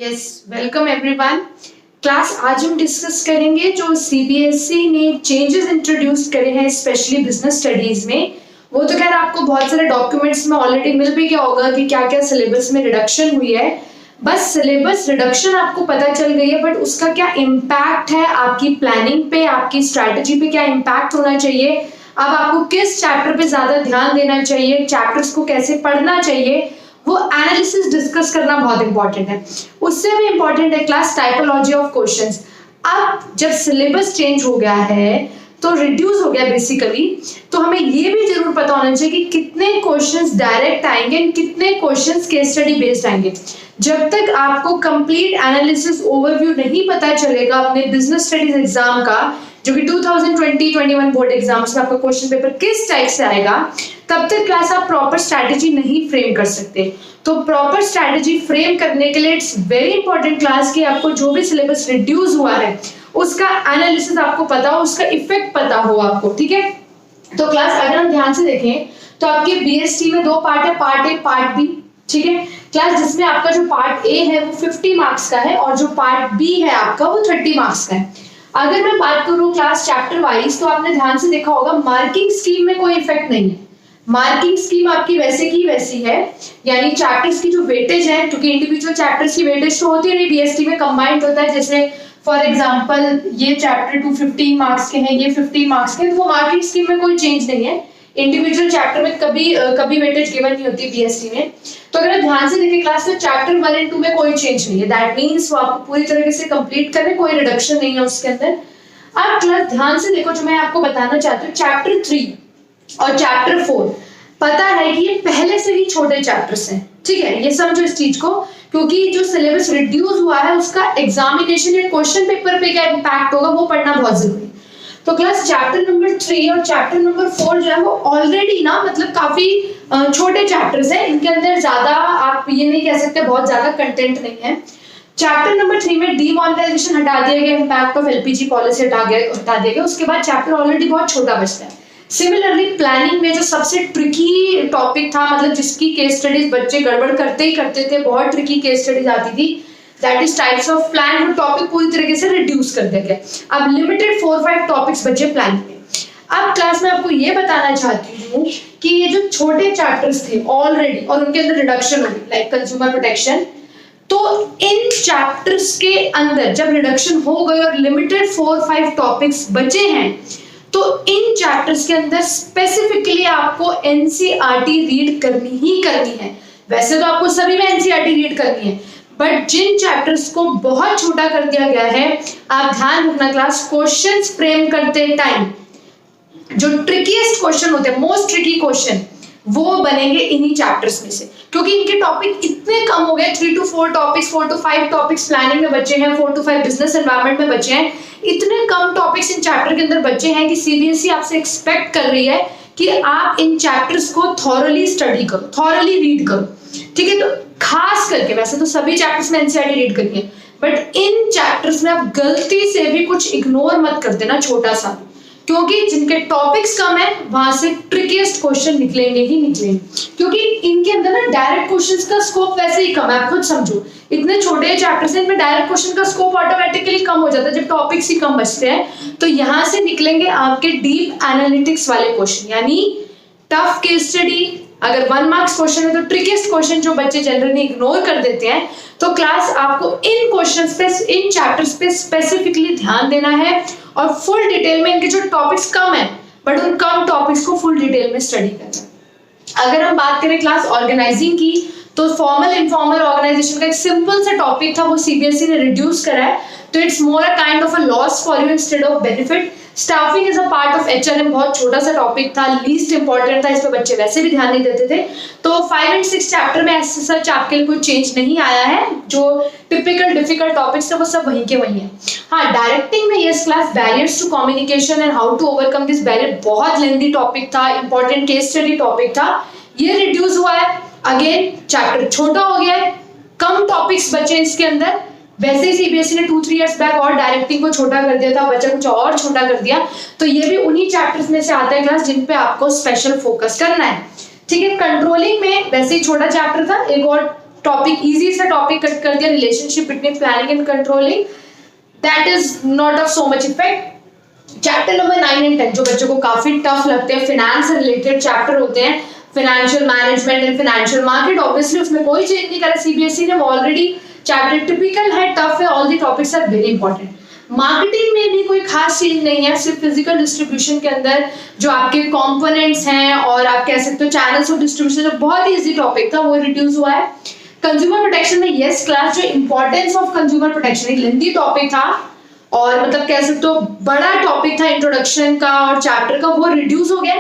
Yes, welcome everyone. Class आज हम discuss करेंगे जो सीबीएसई ने चेंजेस इंट्रोड्यूस करे हैं स्पेशली बिजनेस स्टडीज में। वो तो खैर आपको बहुत सारे डॉक्यूमेंट्स में ऑलरेडी मिल भी गया होगा कि क्या क्या सिलेबस में रिडक्शन हुई है। बस सिलेबस रिडक्शन आपको पता चल गई है, बट उसका क्या इम्पैक्ट है आपकी प्लानिंग पे, आपकी स्ट्रैटेजी पे क्या इम्पैक्ट होना चाहिए, अब आपको किस चैप्टर पे ज्यादा ध्यान देना चाहिए, चैप्टर्स को कैसे पढ़ना चाहिए, वो एनालिसिस डिस्कस करना बहुत इंपॉर्टेंट है। उससे भी इंपॉर्टेंट है क्लास टाइपोलॉजी ऑफ क्वेश्चंस। अब जब सिलेबस चेंज हो गया है तो रिड्यूस हो गया बेसिकली, तो हमें ये भी जरूर पता होना चाहिए कि कितने क्वेश्चंस डायरेक्ट आएंगे, कितने क्वेश्चंस केस स्टडी बेस्ड आएंगे। जब तक आपको कंप्लीट एनालिसिस ओवरव्यू नहीं पता चलेगा अपने बिजनेस स्टडीज एग्जाम का, जो कि 2020-21 बोर्ड एग्जाम्स में आपका क्वेश्चन पेपर किस टाइप से आएगा, तब तक क्लास आप प्रॉपर स्ट्रैटेजी नहीं फ्रेम कर सकते। तो प्रॉपर स्ट्रैटेजी फ्रेम करने के लिए इट्स वेरी इंपॉर्टेंट क्लास कि आपको जो भी सिलेबस रिड्यूस हुआ है उसका एनालिसिस आपको पता हो, उसका इफेक्ट पता हो आपको, ठीक है। तो क्लास अगर हम ध्यान से देखें तो आपके बीएसटी में दो पार्ट है, पार्ट ए पार्ट बी, ठीक है क्लास, जिसमें आपका जो पार्ट ए है वो 50 मार्क्स का है और जो पार्ट बी है आपका वो 30 मार्क्स का है। अगर मैं बात करूं क्लास चैप्टर वाइज, तो आपने ध्यान से देखा होगा मार्किंग स्कीम में कोई इफेक्ट नहीं है। मार्किंग स्कीम आपकी वैसे की वैसी है, यानी चैप्टर्स की जो वेटेज है, क्योंकि इंडिविजुअल चैप्टर्स की वेटेज तो होती नहीं, बीएसटी में कंबाइंड होता है। जैसे फॉर एग्जांपल ये चैप्टर 215 मार्क्स के हैं, ये 15 मार्क्स के हैं, तो वो मार्किंग स्कीम में कोई चेंज नहीं है। इंडिविजुअल चैप्टर में कभी वेटेज गिवन नहीं होती बीएसटी में। तो अगर आप ध्यान से देखिए क्लास में चैप्टर 1 और 2 में कोई चेंज नहीं है, दैट मींस वो आपको पूरी तरीके से कंप्लीट करने, कोई रिडक्शन नहीं है उसके अंदर। अब क्लास ध्यान से देखो, जो मैं आपको बताना चाहती हूँ, चैप्टर 3 और चैप्टर 4 पता है कि ये पहले से ही छोटे चैप्टर्स हैं, ठीक है, ये समझो इस चीज को, क्योंकि जो सिलेबस रिड्यूस हुआ है उसका एग्जामिनेशन या क्वेश्चन पेपर पे क्या इम्पैक्ट होगा वो पढ़ना बहुत जरूरी है। तो क्लास चैप्टर नंबर 3 और चैप्टर नंबर 4 जो है वो ऑलरेडी ना मतलब काफी छोटे चैप्टर्स हैं, इनके अंदर ज्यादा आप ये नहीं कह सकते बहुत ज्यादा कंटेंट नहीं है। चैप्टर नंबर 3 में डीमोनेटाइजेशन हटा दिया गया, इम्पैक्ट ऑफ एलपीजी पॉलिसी हटा दिया गया, उसके बाद चैप्टर ऑलरेडी बहुत छोटा बचता है। सिमिलरली प्लानिंग में जो सबसे ट्रिकी टॉपिक था, मतलब जिसकी केस स्टडीज बच्चे गड़बड़ करते ही करते थे, बहुत ट्रिकी केस स्टडीज आती थी, that is types of plan, वो टॉपिक पूरी तरीके से रिड्यूस कर दिया गया। अब लिमिटेड 4-5 टॉपिक्स बचे प्लानिंग में। अब क्लास में आपको ये बताना चाहती हूँ कि ये जो छोटे चैप्टर्स थे ऑलरेडी और उनके अंदर रिडक्शन होगी, लाइक कंज्यूमर प्रोटेक्शन, तो इन चैप्टर्स के अंदर जब रिडक्शन हो गई और लिमिटेड 4-5 टॉपिक्स बचे हैं, तो इन चैप्टर्स के अंदर स्पेसिफिकली आपको एनसीईआरटी रीड करनी ही करनी है। वैसे तो आपको सभी में एनसीईआरटी रीड करनी है, बट जिन चैप्टर्स को बहुत छोटा कर दिया गया है, आप ध्यान रखना क्लास, क्वेश्चंस फ्रेम करते टाइम जो ट्रिकीएस्ट क्वेश्चन होते हैं, मोस्ट ट्रिकी क्वेश्चन, वो बनेंगे इन्हीं चैप्टर्स में से, क्योंकि इनके टॉपिक इतने कम हो गए। 3 to 4 topics, 4 to 5 topics planning में बचे हैं, 4 to 5 बिजनेस एनवायरनमेंट में बचे हैं, इतने कम टॉपिक्स इन चैप्टर के अंदर बचे हैं कि सीबीएसई आपसे एक्सपेक्ट कर रही है कि आप इन चैप्टर्स को थॉरली स्टडी करो, थॉरली रीड करो, ठीक है। तो खास करके, वैसे तो सभी चैप्टर्स में एनसीईआरटी रीड करनी है, बट इन चैप्टर्स में आप गलती से भी कुछ इग्नोर मत कर देना, छोटा सा, क्योंकि जिनके टॉपिक्स कम है वहां से ट्रिकीएस्ट क्वेश्चन निकलेंगे ही निकलेंगे, क्योंकि इनके अंदर ना डायरेक्ट क्वेश्चंस का स्कोप वैसे ही कम है। आप खुद समझो, इतने छोटे चैप्टर्स हैं, इनमें डायरेक्ट क्वेश्चन का स्कोप ऑटोमेटिकली कम हो जाता है जब टॉपिक्स ही कम बचते हैं। तो यहाँ से निकलेंगे आपके डीप एनालिटिक्स वाले क्वेश्चन, यानी टफ केस स्टडी। अगर 1 मार्क्स क्वेश्चन है तो ट्रिकीएस्ट क्वेश्चन जो बच्चे जनरली इग्नोर कर देते हैं। तो क्लास आपको इन क्वेश्चंस पे, इन चैप्टर्स पे स्पेसिफिकली ध्यान देना है और फुल डिटेल में, इनके जो टॉपिक्स कम है बट उन कम टॉपिक्स को फुल डिटेल में स्टडी करना है। अगर हम बात करें क्लास ऑर्गेनाइजिंग की, तो फॉर्मल इनफॉर्मल ऑर्गेनाइजेशन का एक सिंपल सा टॉपिक था, वो सीबीएसई ने रिड्यूस करा है, तो it's more a kind of a loss for you instead of benefit. Staffing is a part of HRM, बहुत छोटा सा टॉपिक था, लीस्ट इंपॉर्टेंट था, इस पे बच्चे वैसे भी ध्यान नहीं देते थे। तो 5 और 6 चैप्टर में ऐसे सच आपके लिए कोई चेंज नहीं आया है, जो टिपिकल डिफिकल्ट टॉपिक्स थे वो सब वहीं के वहीं है। हाँ, डायरेक्टिंग में yes class, barriers to communication and how to overcome this barrier, बहुत लेंथी टॉपिक था, इंपॉर्टेंट केस स्टडी टॉपिक था, ये रिड्यूस हुआ है। अगेन चैप्टर छोटा हो गया है, कम टॉपिक्स बचे इसके अंदर। वैसे ही सीबीएसई ने 2-3 इयर्स बैक और डायरेक्टिंग को छोटा कर दिया था, बच्चा कुछ और छोटा कर दिया, तो ये भी उन्हीं चैप्टर्स में से आता है क्लास जिन पे आपको स्पेशल फोकस करना है, ठीक है। कंट्रोलिंग में वैसे ही छोटा चैप्टर था, एक और टॉपिक इजी सा टॉपिक कट कर दिया, relationship between planning and controlling, that is not of so much effect. Chapter number 9 and 10 जो बच्चों को काफी टफ लगते हैं, फिनेंस से रिलेटेड चैप्टर होते हैं, financial management and financial market, obviously उसमें कोई चेंज नहीं करा सीबीएसई ने, ऑलरेडी चैप्टर टिपिकल है, टफ है, all the topics are very important. Marketing में भी कोई खास चीज नहीं है, सिर्फ फिजिकल डिस्ट्रीब्यूशन के अंदर जो आपके कंपोनेंट्स हैं और आप कह सकते हो चैनल्स ऑफ डिस्ट्रीब्यूशन, जो बहुत ही इजी टॉपिक था वो रिड्यूस हुआ है। कंज्यूमर प्रोटेक्शन में यस क्लास, जो इंपॉर्टेंस ऑफ कंज्यूमर प्रोटेक्शन, एक लेंथी टॉपिक था और मतलब कह सकते हो बड़ा टॉपिक था इंट्रोडक्शन का और चैप्टर का, वो रिड्यूस हो गया।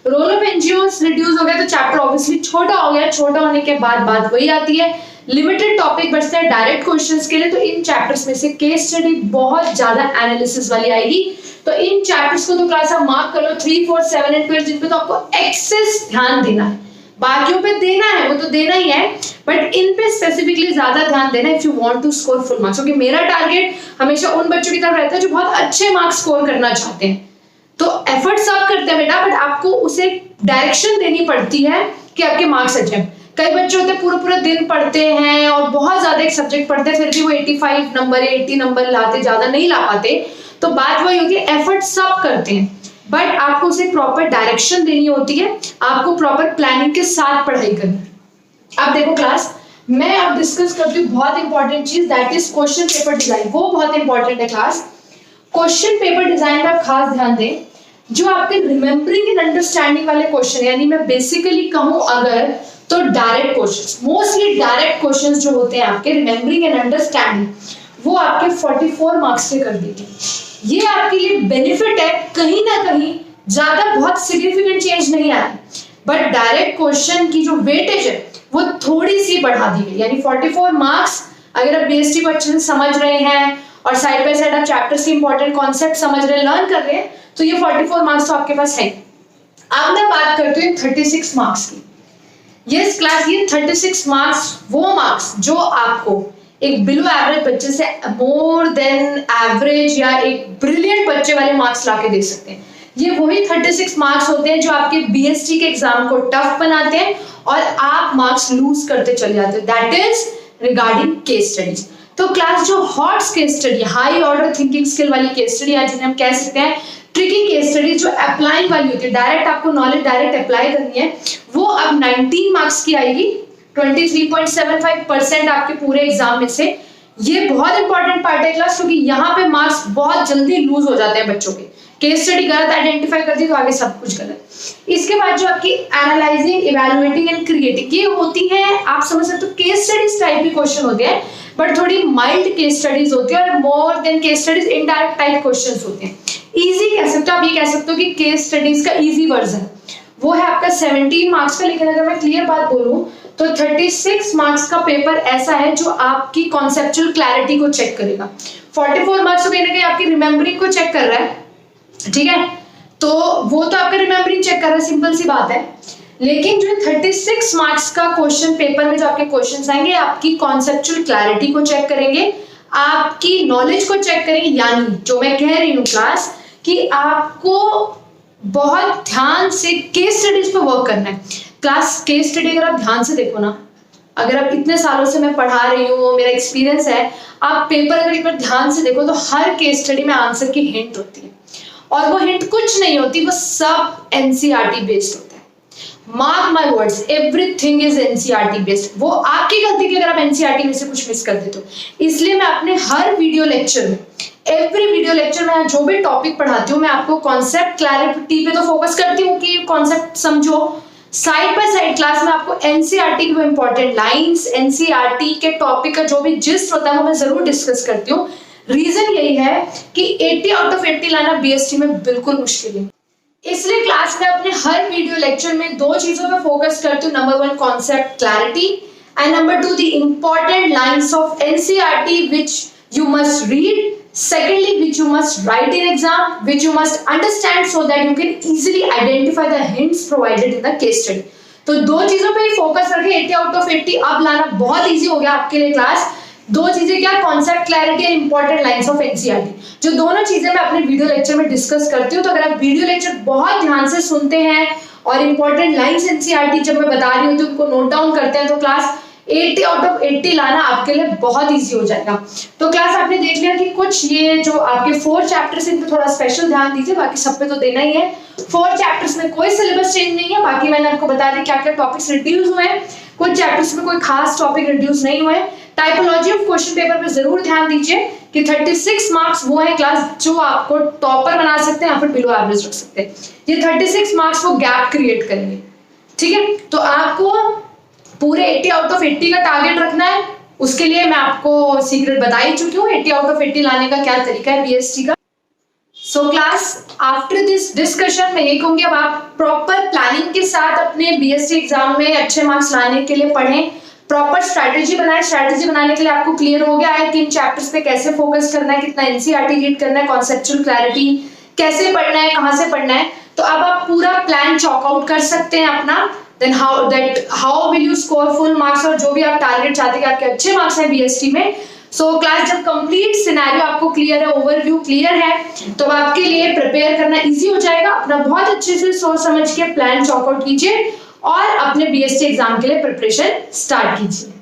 रोल ऑफ एनजीओस रिड्यूस हो गया तो चैप्टर ऑब्वियसली छोटा हो गया, छोटा होने के बाद बात वही आती है, लिमिटेड टॉपिक बचते हैं डायरेक्ट क्वेश्चंस के लिए। तो इन चैप्टर्स में से केस स्टडी बहुत ज्यादा एनालिसिस वाली आएगी, तो इन चैप्टर्स को तो क्लास आप मार्क कर लो 3, 4, 7 एंड 12, जिन पे तो आपको एक्सेस ध्यान देना है, बाकियों पे देना है वो तो देना ही है, बट इन पे स्पेसिफिकली ज्यादा ध्यान देना if you want to score full marks, क्योंकि मेरा टारगेट हमेशा उन बच्चों की तरफ रहता है जो बहुत अच्छे मार्क्स स्कोर करना चाहते हैं। तो एफर्ट सब करते हैं बेटा, बट आपको उसे डायरेक्शन देनी पड़ती है कि आपके मार्क्स अच्छे हैं। कई बच्चे होते हैं पूरा पूरा दिन पढ़ते हैं और बहुत ज्यादा एक सब्जेक्ट पढ़ते हैं, फिर भी वो 85 नंबर 80 नंबर लाते, ज्यादा नहीं ला पाते। तो बात वही होती है, एफर्ट सब करते हैं बट आपको उसे प्रॉपर डायरेक्शन देनी होती है, आपको प्रॉपर प्लानिंग के साथ पढ़ाई करनी है। अब देखो क्लास, मैं अब डिस्कस करती हूँ बहुत इंपॉर्टेंट चीज, that is question paper design. वो बहुत इंपॉर्टेंट है क्लास। क्वेश्चन पेपर डिजाइन में आप खास ध्यान दें, जो आपके रिमेम्बरिंग एंड अंडरस्टैंडिंग वाले क्वेश्चन, यानी मैं बेसिकली कहूं अगर तो direct questions, mostly direct questions जो होते हैं आपके रिमेम्बरिंग एंड अंडरस्टैंडिंग, वो आपके 44 मार्क्स के कर देंगे। ये आपके लिए बेनिफिट है, कहीं ना कहीं ज्यादा बहुत सिग्निफिकेंट चेंज नहीं आया, बट डायरेक्ट क्वेश्चन की जो वेटेज है वो थोड़ी सी बढ़ा दी गई, यानी 44 मार्क्स अगर आप बीएसटी को अच्छे से समझ रहे हैं और साइड बाय साइड आप चैप्टर्स के इंपॉर्टेंट कॉन्सेप्ट समझ रहे हैं, लर्न कर रहे हैं, तो ये 44 मार्क्स तो आपके पास है। अब मैं बात करती हूँ 36 मार्क्स की। यस क्लास, ये 36 मार्क्स वो मार्क्स जो आपको एक बिलो एवरेज बच्चे से मोर देन एवरेज या एक ब्रिलियंट बच्चे वाले मार्क्स लाके दे सकते हैं। ये वही 36 मार्क्स होते हैं जो आपके बीएसटी के एग्जाम को टफ बनाते हैं और आप मार्क्स लूज करते चले जाते हो। That is regarding case studies. तो क्लास जो hot case study, high order thinking skill वाली केस स्टडी, या जिन्हें हम कह सकते हैं ट्रिकी केस स्टडी, जो अप्लाइंग वाली होती है, डायरेक्ट आपको नॉलेज डायरेक्ट अप्लाई करनी है, वो अब 19 मार्क्स की आएगी, 23.75% आपके पूरे एग्जाम में से। ये बहुत इंपॉर्टेंट पार्ट है क्लास, क्योंकि यहाँ पे मार्क्स बहुत जल्दी लूज हो जाते हैं बच्चों के। केस स्टडी गलत आइडेंटिफाई कर दी तो आगे सब कुछ गलत। इसके बाद जो आपकी एनालाइजिंग, इवैल्यूएटिंग एंड क्रिएटिंग, ये होती है, आप समझ सकते हो केस स्टडीज टाइप की क्वेश्चन होते हैं, बट थोड़ी माइल्ड केस स्टडीज होती है और more than case studies indirect type questions होते हैं। इजी कह सकते हो आप, ये कह सकते हो कि केस स्टडीज का इजी वर्जन वो है आपका 17 मार्क्स का, लेकिन अगर मैं क्लियर बात बोलूं तो 36 मार्क्स का पेपर ऐसा है जो आपकी कॉन्सेप्चुअल क्लैरिटी को चेक करेगा। 44 मार्क्स तो कहीं ना कहीं आपकी रिमेम्बरिंग को चेक कर रहा है, ठीक है, तो वो तो आपका रिमेम्बरिंग चेक कर रहा है, सिंपल सी बात है। लेकिन जो 36 मार्क्स का क्वेश्चन पेपर में जो आपके क्वेश्चंस आएंगे, आपकी कॉन्सेप्चुअल क्लैरिटी को चेक करेंगे, आपकी नॉलेज को चेक करेंगे, यानी जो मैं कह रही हूँ क्लास कि आपको बहुत ध्यान से केस स्टडीज पे वर्क करना है। क्लास केस स्टडी अगर आप ध्यान से देखो ना, अगर आप इतने सालों से मैं पढ़ा रही हूँ, मेरा एक्सपीरियंस है, आप पेपर अगर एक बार ध्यान से देखो तो हर केस स्टडी में आंसर की हिंट होती है, और वो हिंट कुछ नहीं होती, वो सब एनसीईआरटी बेस्ड होता है। Mark my words, everything is NCERT based. वो आपकी गलती की अगर आप एनसीईआरटी में से कुछ मिस कर देते हो। इसलिए मैं अपने हर वीडियो लेक्चर में, एवरी वीडियो लेक्चर में जो भी टॉपिक पढ़ाती हूँ, मैं आपको कॉन्सेप्ट क्लैरिटी पे तो फोकस करती हूँ कि कॉन्सेप्ट समझो, साइड बाय साइड क्लास में आपको एनसीईआरटी की इंपॉर्टेंट लाइंस, एनसीईआरटी के टॉपिक का जो भी जिस्ट होता है वो मैं जरूर डिस्कस करती हूँ। रीजन यही है कि 80 आउट ऑफ 80 लाना बीएसटी में बिल्कुल मुश्किल है। इसलिए क्लास में अपने हर वीडियो लेक्चर में दो चीजों पे फोकस करती हूँ। Number 1 concept clarity and number 2 the important lines of NCERT which you must read, secondly which you must write in exam, which you must understand so that you can easily identify the hints provided in the case study। तो दो चीजों पे ही focus रखें। 80 out of 80 अब लाना बहुत easy हो गया आपके लिए क्लास। दो चीजें क्या, concept clarity and important lines of NCERT, जो दोनों चीजें मैं अपने वीडियो लेक्चर में डिस्कस करती हूँ। तो अगर आप वीडियो लेक्चर बहुत ध्यान से सुनते हैं और इंपॉर्टेंट लाइंस एनसीईआरटी जब मैं बता रही हूँ तो उनको नोट डाउन करते हैं, तो क्लास 80 आउट ऑफ 80 लाना आपके लिए बहुत इजी हो जाएगा। तो क्लास आपने देख लिया कि कुछ ये जो आपके 4 चैप्टर्स इन पे थोड़ा स्पेशल ध्यान दीजिए, बाकी सब पे तो देना ही है। 4 चैप्टर्स में कोई सिलेबस चेंज नहीं है, बाकी मैंने आपको बता दी क्या क्या टॉपिक्स रिड्यूस हुए हैं, कुछ चैप्टर्स में कोई खास टॉपिक रिड्यूस नहीं हुए। टाइपोलॉजी ऑफ क्वेश्चन पेपर पे जरूर ध्यान दीजिए कि 36 मार्क्स वो है क्लास जो आपको टॉपर बना सकते हैं या फिर बिलो एवरेज रख सकते हैं। ये 36 मार्क्स वो गैप क्रिएट करेंगे, ठीक है। तो आपको पूरे 80 आउट ऑफ 80 का टारगेट रखना है, उसके लिए मैं आपको सीक्रेट बता ही चुकी हूँ 80 आउट ऑफ 80 लाने का क्या तरीका है बीएसटी का। So class after this discussion मैं ये कहूंगी अब आप प्रॉपर प्लानिंग के साथ अपने बीएसटी एग्जाम में अच्छे मार्क्स लाने के लिए पढ़ें, प्रॉपर स्ट्रैटेजी बनाएं। स्ट्रैटेजी बनाने के लिए आपको क्लियर हो गया है कि इन चैप्टर्स पे कैसे फोकस करना है, कितना एनसीईआरटी रीड करना है, कॉन्सेप्चुअल क्लैरिटी कैसे पढ़ना है, कहाँ से पढ़ना है। तो अब आप पूरा प्लान चॉक आउट कर सकते हैं अपना। Then how will you score full marks, और जो भी आप टारगेट चाहते हैं कि आपके अच्छे मार्क्स हैं बीएसटी में। सो क्लास जब कंप्लीट सिनेरियो आपको क्लियर है, ओवरव्यू क्लियर है, तो आपके लिए प्रिपेयर करना इजी हो जाएगा। अपना बहुत अच्छे से सोच समझ के प्लान चॉक आउट कीजिए और अपने बीएसटी एग्जाम के लिए प्रिपरेशन स्टार्ट कीजिए।